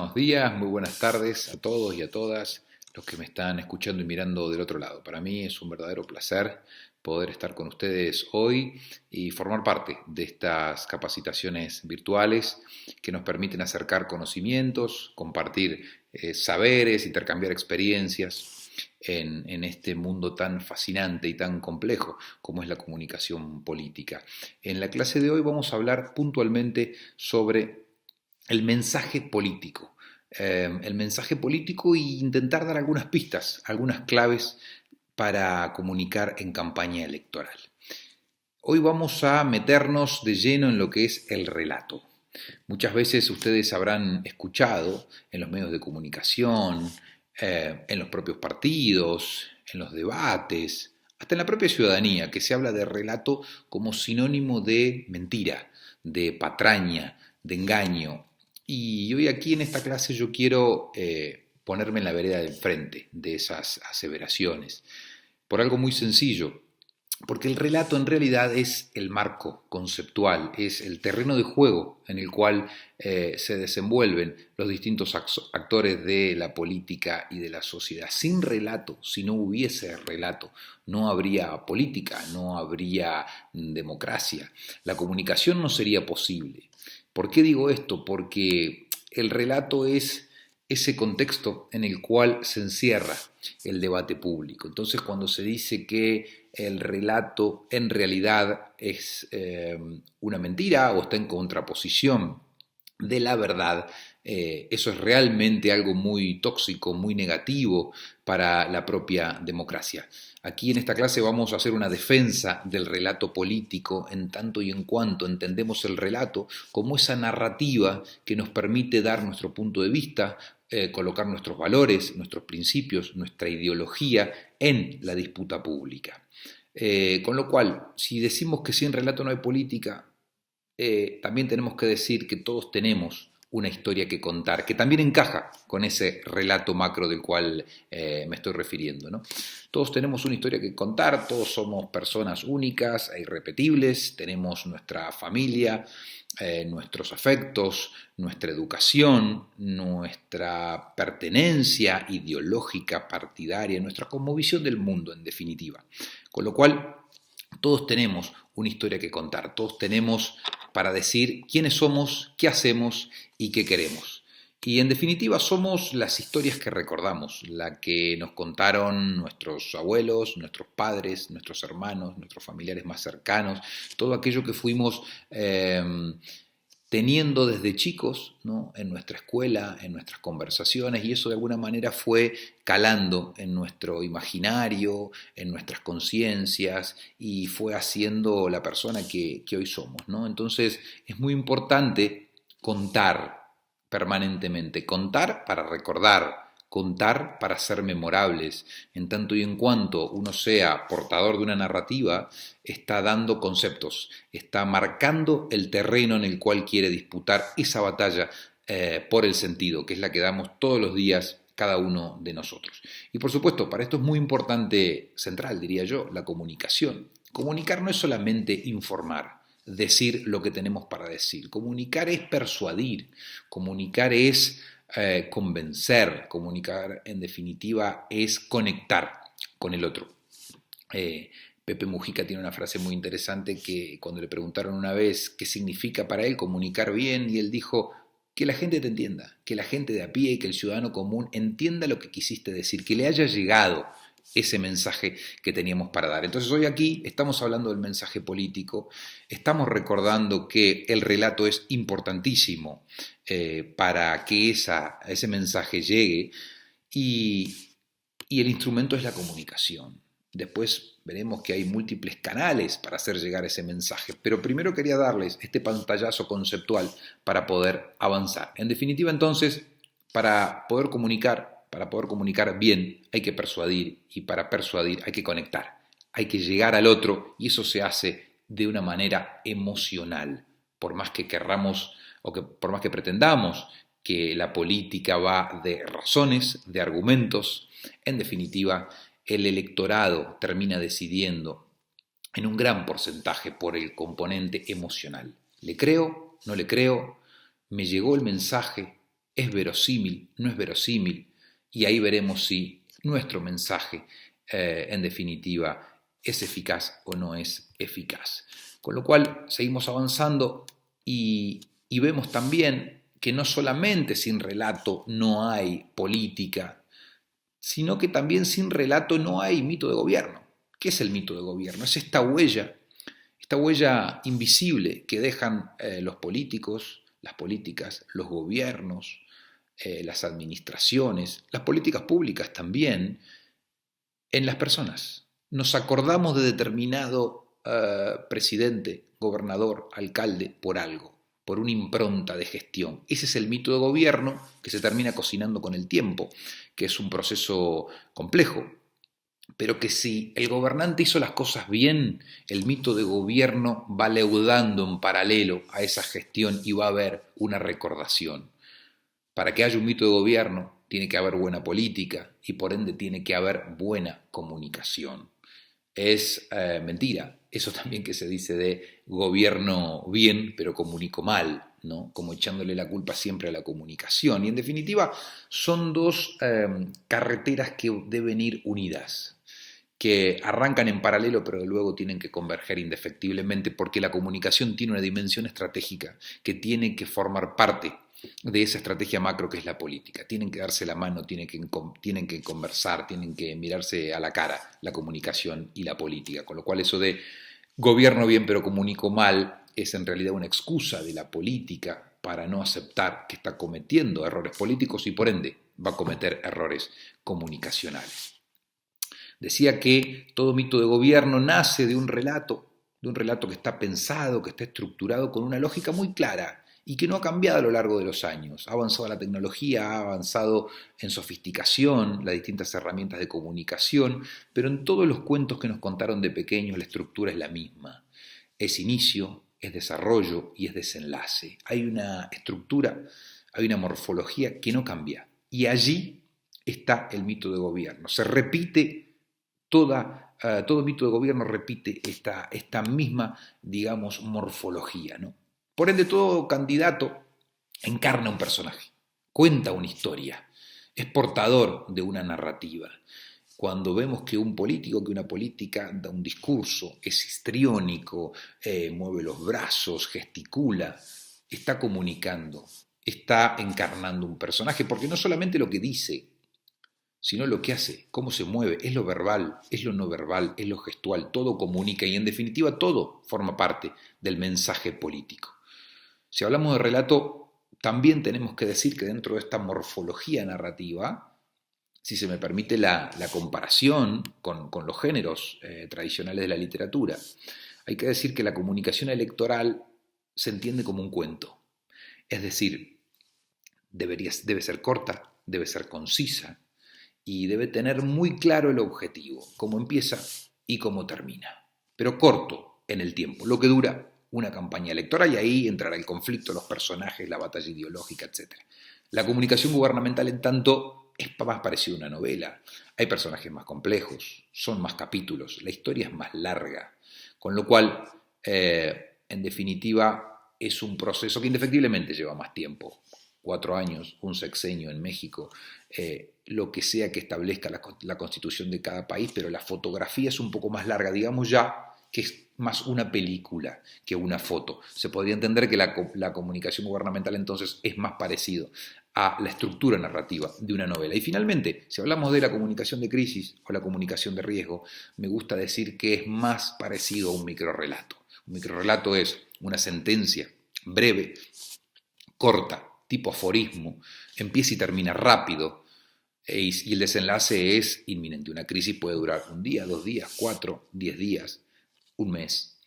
buenos días, muy buenas tardes a todos y a todas los que me están escuchando y mirando del otro lado. Para mí es un verdadero placer poder estar con ustedes hoy y formar parte de estas capacitaciones virtuales que nos permiten acercar conocimientos, compartir saberes, intercambiar experiencias en este mundo tan fascinante y tan complejo como es la comunicación política. En la clase de hoy vamos a hablar puntualmente sobre el mensaje político. El mensaje político e intentar dar algunas pistas, algunas claves para comunicar en campaña electoral. Hoy vamos a meternos de lleno en lo que es el relato. Muchas veces ustedes habrán escuchado en los medios de comunicación, en los propios partidos, en los debates, hasta en la propia ciudadanía, que se habla de relato como sinónimo de mentira, de patraña, de engaño. Y hoy aquí en esta clase yo quiero ponerme en la vereda del frente de esas aseveraciones, por algo muy sencillo, porque el relato en realidad es el marco conceptual, es el terreno de juego en el cual se desenvuelven los distintos actores de la política y de la sociedad. Sin relato, si no hubiese relato, no habría política, no habría democracia. La comunicación no sería posible. ¿Por qué digo esto? Porque el relato es ese contexto en el cual se encierra el debate público. Entonces, cuando se dice que el relato en realidad es una mentira o está en contraposición de la verdad, eso es realmente algo muy tóxico, muy negativo para la propia democracia. Aquí en esta clase vamos a hacer una defensa del relato político en tanto y en cuanto entendemos el relato como esa narrativa que nos permite dar nuestro punto de vista, colocar nuestros valores, nuestros principios, nuestra ideología en la disputa pública. Con lo cual, si decimos que sin relato no hay política, también tenemos que decir que todos tenemos una historia que contar, que también encaja con ese relato macro del cual me estoy refiriendo, ¿no? Todos tenemos una historia que contar, todos somos personas únicas e irrepetibles, tenemos nuestra familia, nuestros afectos, nuestra educación, nuestra pertenencia ideológica, partidaria, nuestra cosmovisión del mundo, en definitiva. Con lo cual, todos tenemos una historia que contar, todos tenemos para decir quiénes somos, qué hacemos y qué queremos. Y en definitiva somos las historias que recordamos, la que nos contaron nuestros abuelos, nuestros padres, nuestros hermanos, nuestros familiares más cercanos, todo aquello que fuimos teniendo desde chicos, ¿no? En nuestra escuela, en nuestras conversaciones, y eso de alguna manera fue calando en nuestro imaginario, en nuestras conciencias, y fue haciendo la persona que hoy somos, ¿no? Entonces es muy importante contar permanentemente, contar para recordar, contar para ser memorables. En tanto y en cuanto uno sea portador de una narrativa, está dando conceptos, está marcando el terreno en el cual quiere disputar esa batalla por el sentido, que es la que damos todos los días cada uno de nosotros. Y por supuesto, para esto es muy importante, central diría yo, la comunicación. Comunicar no es solamente informar, decir lo que tenemos para decir. Comunicar es persuadir, comunicar es convencer, comunicar en definitiva es conectar con el otro. Pepe Mujica tiene una frase muy interesante que cuando le preguntaron una vez qué significa para él comunicar bien, y él dijo que la gente te entienda, que la gente de a pie y que el ciudadano común entienda lo que quisiste decir, que le haya llegado ese mensaje que teníamos para dar. Entonces hoy aquí estamos hablando del mensaje político, estamos recordando que el relato es importantísimo para que ese mensaje llegue y el instrumento es la comunicación. Después veremos que hay múltiples canales para hacer llegar ese mensaje, pero primero quería darles este pantallazo conceptual para poder avanzar. En definitiva, entonces, para poder comunicar bien, hay que persuadir, y para persuadir hay que conectar, hay que llegar al otro, y eso se hace de una manera emocional. Por más que querramos o que por más que pretendamos que la política va de razones, de argumentos, en definitiva, el electorado termina decidiendo en un gran porcentaje por el componente emocional. ¿Le creo? ¿No le creo? ¿Me llegó el mensaje? ¿Es verosímil? ¿No es verosímil? Y ahí veremos si nuestro mensaje, en definitiva, es eficaz o no es eficaz. Con lo cual, seguimos avanzando y vemos también que no solamente sin relato no hay política, sino que también sin relato no hay mito de gobierno. ¿Qué es el mito de gobierno? Es esta huella invisible que dejan los políticos, las políticas, los gobiernos, las administraciones, las políticas públicas también, en las personas. Nos acordamos de determinado presidente, gobernador, alcalde, por algo, por una impronta de gestión. Ese es el mito de gobierno que se termina cocinando con el tiempo, que es un proceso complejo, pero que si el gobernante hizo las cosas bien, el mito de gobierno va leudando en paralelo a esa gestión y va a haber una recordación. Para que haya un mito de gobierno tiene que haber buena política y por ende tiene que haber buena comunicación. Es mentira eso también que se dice de gobierno bien pero comunico mal, ¿no? Como echándole la culpa siempre a la comunicación. Y en definitiva son dos carreteras que deben ir unidas, que arrancan en paralelo pero luego tienen que converger indefectiblemente porque la comunicación tiene una dimensión estratégica que tiene que formar parte de esa estrategia macro que es la política. Tienen que darse la mano, tienen que conversar, tienen que mirarse a la cara la comunicación y la política, con lo cual eso de gobierno bien pero comunico mal es en realidad una excusa de la política para no aceptar que está cometiendo errores políticos y por ende va a cometer errores comunicacionales. Decía que todo mito de gobierno nace de un relato que está pensado, que está estructurado con una lógica muy clara y que no ha cambiado a lo largo de los años. Ha avanzado la tecnología, ha avanzado en sofisticación, las distintas herramientas de comunicación, pero en todos los cuentos que nos contaron de pequeños la estructura es la misma. Es inicio, es desarrollo y es desenlace. Hay una estructura, hay una morfología que no cambia. Y allí está el mito de gobierno. Se repite todo mito de gobierno repite esta misma, digamos, morfología, ¿no? Por ende, todo candidato encarna un personaje, cuenta una historia, es portador de una narrativa. Cuando vemos que un político, que una política da un discurso, es histriónico, mueve los brazos, gesticula, está comunicando, está encarnando un personaje, porque no solamente lo que dice, sino lo que hace, cómo se mueve, es lo verbal, es lo no verbal, es lo gestual, todo comunica y en definitiva todo forma parte del mensaje político. Si hablamos de relato, también tenemos que decir que dentro de esta morfología narrativa, si se me permite la comparación con los géneros tradicionales de la literatura, hay que decir que la comunicación electoral se entiende como un cuento. Es decir, debe ser corta, debe ser concisa, y debe tener muy claro el objetivo, cómo empieza y cómo termina, pero corto en el tiempo, lo que dura una campaña electoral y ahí entrará el conflicto, los personajes, la batalla ideológica, etc. La comunicación gubernamental, en tanto, es más parecida a una novela, hay personajes más complejos, son más capítulos, la historia es más larga, con lo cual, en definitiva, es un proceso que indefectiblemente lleva más tiempo. 4 años, un sexenio en México, lo que sea que establezca la constitución de cada país, pero la fotografía es un poco más larga, digamos ya que es más una película que una foto. Se podría entender que la comunicación gubernamental entonces es más parecido a la estructura narrativa de una novela. Y finalmente, si hablamos de la comunicación de crisis o la comunicación de riesgo, me gusta decir que es más parecido a un microrrelato. Un microrrelato es una sentencia breve, corta, tipo aforismo, empieza y termina rápido, y el desenlace es inminente. Una crisis puede durar un día, 2 días, 4, 10 días, un mes.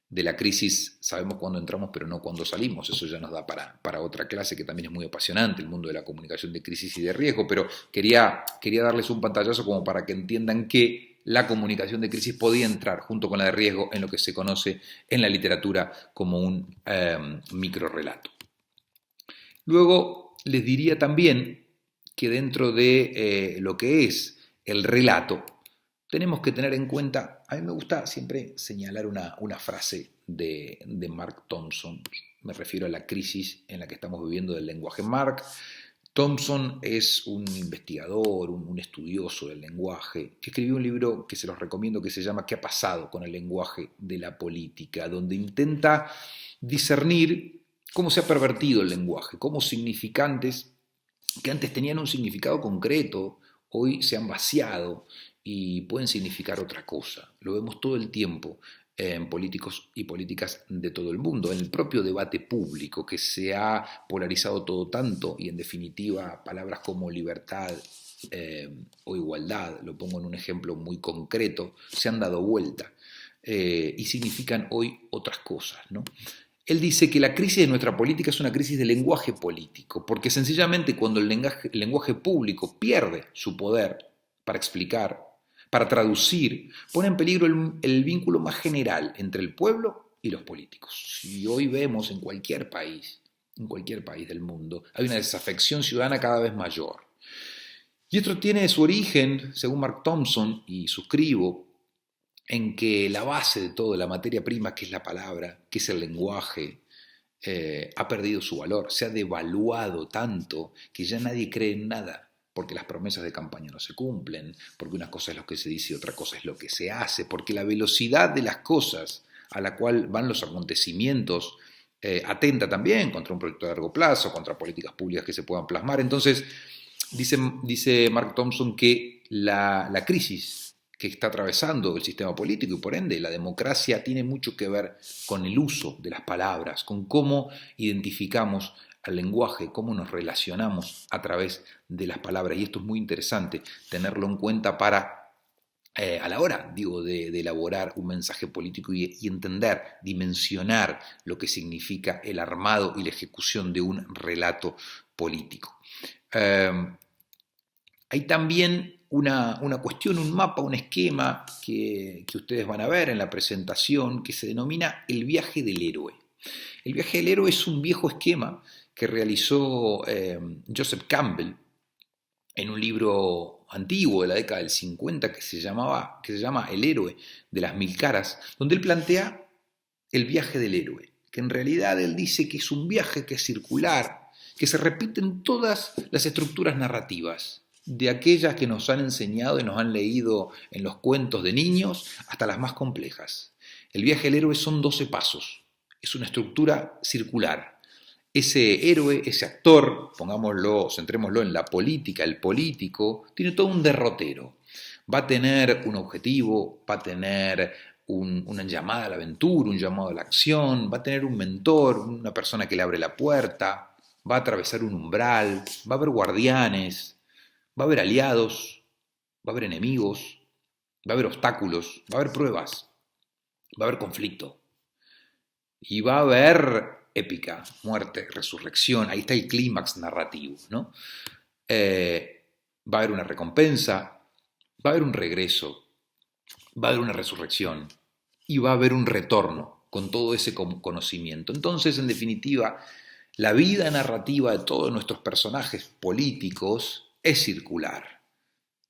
De la crisis sabemos cuándo entramos, pero no cuándo salimos. Eso ya nos da para otra clase que también es muy apasionante, el mundo de la comunicación de crisis y de riesgo, pero quería darles un pantallazo como para que entiendan que la comunicación de crisis podía entrar junto con la de riesgo en lo que se conoce en la literatura como un microrrelato. Luego les diría también que dentro de lo que es el relato, tenemos que tener en cuenta, a mí me gusta siempre señalar una frase de Mark Thompson, me refiero a la crisis en la que estamos viviendo del lenguaje. Mark Thompson es un investigador, un estudioso del lenguaje, que escribió un libro que se los recomiendo que se llama ¿Qué ha pasado con el lenguaje de la política?, donde intenta discernir cómo se ha pervertido el lenguaje, cómo significantes que antes tenían un significado concreto, hoy se han vaciado y pueden significar otra cosa. Lo vemos todo el tiempo en políticos y políticas de todo el mundo, en el propio debate público que se ha polarizado todo tanto y en definitiva palabras como libertad o igualdad, lo pongo en un ejemplo muy concreto, se han dado vuelta y significan hoy otras cosas, ¿no? Él dice que la crisis de nuestra política es una crisis de lenguaje político, porque sencillamente cuando el lenguaje público pierde su poder para explicar, para traducir, pone en peligro el vínculo más general entre el pueblo y los políticos. Si hoy vemos en cualquier país del mundo, hay una desafección ciudadana cada vez mayor. Y esto tiene su origen, según Mark Thompson, y suscribo, en que la base de todo, la materia prima, que es la palabra, que es el lenguaje, ha perdido su valor, se ha devaluado tanto que ya nadie cree en nada, porque las promesas de campaña no se cumplen, porque una cosa es lo que se dice y otra cosa es lo que se hace, porque la velocidad de las cosas a la cual van los acontecimientos atenta también contra un proyecto de largo plazo, contra políticas públicas que se puedan plasmar. Entonces, dice Mark Thompson que la crisis que está atravesando el sistema político y por ende la democracia tiene mucho que ver con el uso de las palabras, con cómo identificamos al lenguaje, cómo nos relacionamos a través de las palabras. Y esto es muy interesante tenerlo en cuenta para, a la hora, de elaborar un mensaje político y entender, dimensionar lo que significa el armado y la ejecución de un relato político. Hay también una cuestión, un mapa, un esquema que ustedes van a ver en la presentación que se denomina el viaje del héroe. El viaje del héroe es un viejo esquema que realizó Joseph Campbell en un libro antiguo de la década del 50 que se llama El héroe de las mil caras, donde él plantea el viaje del héroe, que en realidad él dice que es un viaje que es circular, que se repite en todas las estructuras narrativas, de aquellas que nos han enseñado y nos han leído en los cuentos de niños hasta las más complejas. El viaje del héroe son 12 pasos, es una estructura circular. Ese héroe, ese actor, centrémoslo en la política, el político, tiene todo un derrotero. Va a tener un objetivo, va a tener una llamada a la aventura, un llamado a la acción, va a tener un mentor, una persona que le abre la puerta, va a atravesar un umbral, va a haber guardianes, va a haber aliados, va a haber enemigos, va a haber obstáculos, va a haber pruebas, va a haber conflicto y va a haber épica, muerte, resurrección. Ahí está el clímax narrativo, ¿no? Va a haber una recompensa, va a haber un regreso, va a haber una resurrección y va a haber un retorno con todo ese conocimiento. Entonces, en definitiva, la vida narrativa de todos nuestros personajes políticos es circular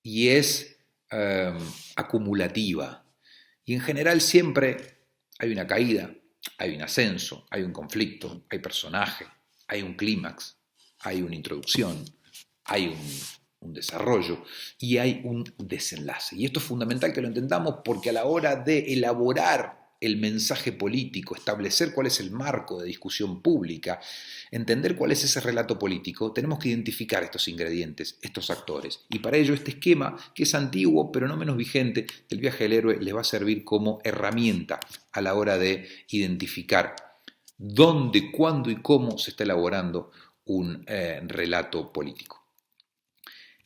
y es acumulativa. Y en general siempre hay una caída, hay un ascenso, hay un conflicto, hay personaje, hay un clímax, hay una introducción, hay un desarrollo y hay un desenlace. Y esto es fundamental que lo entendamos porque a la hora de elaborar el mensaje político, establecer cuál es el marco de discusión pública, entender cuál es ese relato político, tenemos que identificar estos ingredientes, estos actores. Y para ello este esquema, que es antiguo pero no menos vigente, del viaje del héroe, les va a servir como herramienta a la hora de identificar dónde, cuándo y cómo se está elaborando un relato político.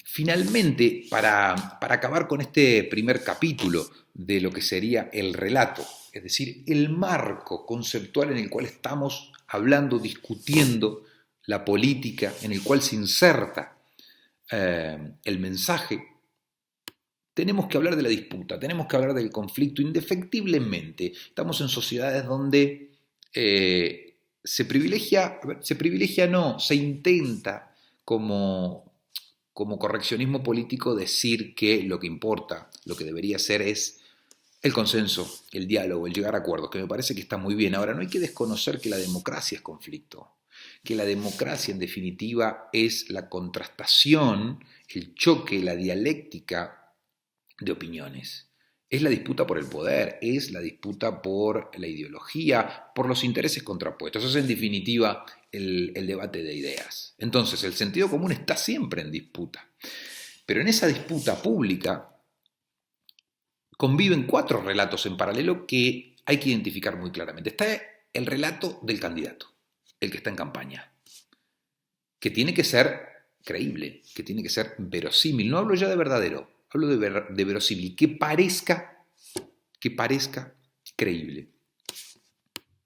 Finalmente, para acabar con este primer capítulo de lo que sería el relato, es decir, el marco conceptual en el cual estamos hablando, discutiendo la política, en el cual se inserta el mensaje, tenemos que hablar de la disputa, tenemos que hablar del conflicto. Indefectiblemente, estamos en sociedades donde se intenta como correccionismo político decir que lo que importa, lo que debería ser es el consenso, el diálogo, el llegar a acuerdos, que me parece que está muy bien. Ahora, no hay que desconocer que la democracia es conflicto, que la democracia en definitiva es la contrastación, el choque, la dialéctica de opiniones. Es la disputa por el poder, es la disputa por la ideología, por los intereses contrapuestos. Eso es en definitiva el debate de ideas. Entonces, el sentido común está siempre en disputa. Pero en esa disputa pública conviven 4 relatos en paralelo que hay que identificar muy claramente. Está el relato del candidato, el que está en campaña, que tiene que ser creíble, que tiene que ser verosímil. No hablo ya de verdadero, hablo de verosímil, que parezca creíble.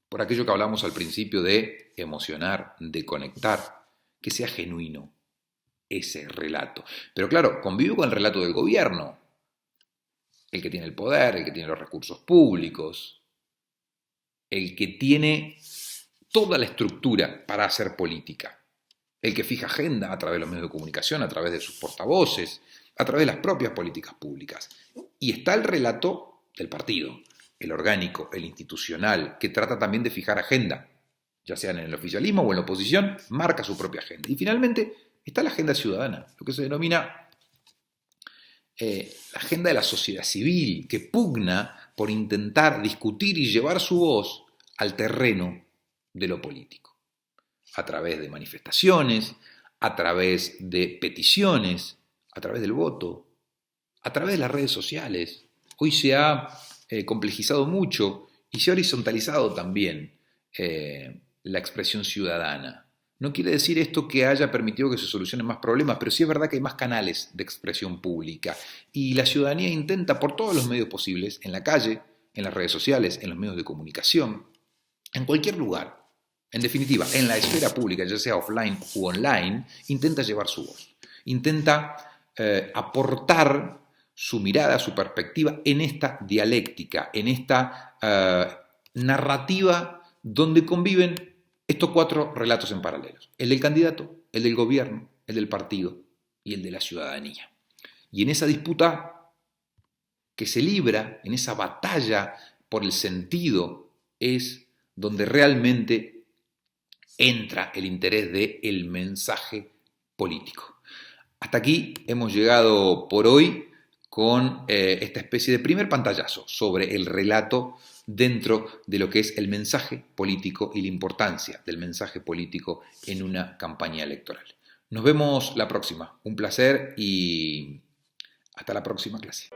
Por aquello que hablamos al principio de emocionar, de conectar, que sea genuino ese relato. Pero claro, convive con el relato del gobierno, el que tiene el poder, el que tiene los recursos públicos, el que tiene toda la estructura para hacer política, el que fija agenda a través de los medios de comunicación, a través de sus portavoces, a través de las propias políticas públicas. Y está el relato del partido, el orgánico, el institucional, que trata también de fijar agenda, ya sea en el oficialismo o en la oposición, marca su propia agenda. Y finalmente está la agenda ciudadana, lo que se denomina la agenda de la sociedad civil, que pugna por intentar discutir y llevar su voz al terreno de lo político, a través de manifestaciones, a través de peticiones, a través del voto, a través de las redes sociales. Hoy se ha complejizado mucho y se ha horizontalizado también la expresión ciudadana. No quiere decir esto que haya permitido que se solucionen más problemas, pero sí es verdad que hay más canales de expresión pública y la ciudadanía intenta por todos los medios posibles, en la calle, en las redes sociales, en los medios de comunicación, en cualquier lugar, en definitiva, en la esfera pública, ya sea offline u online, intenta llevar su voz, intenta aportar su mirada, su perspectiva en esta dialéctica, en esta narrativa donde conviven estos 4 relatos en paralelo: el del candidato, el del gobierno, el del partido y el de la ciudadanía. Y en esa disputa que se libra, en esa batalla por el sentido, es donde realmente entra el interés del mensaje político. Hasta aquí hemos llegado por hoy con esta especie de primer pantallazo sobre el relato dentro de lo que es el mensaje político y la importancia del mensaje político en una campaña electoral. Nos vemos la próxima. Un placer y hasta la próxima clase.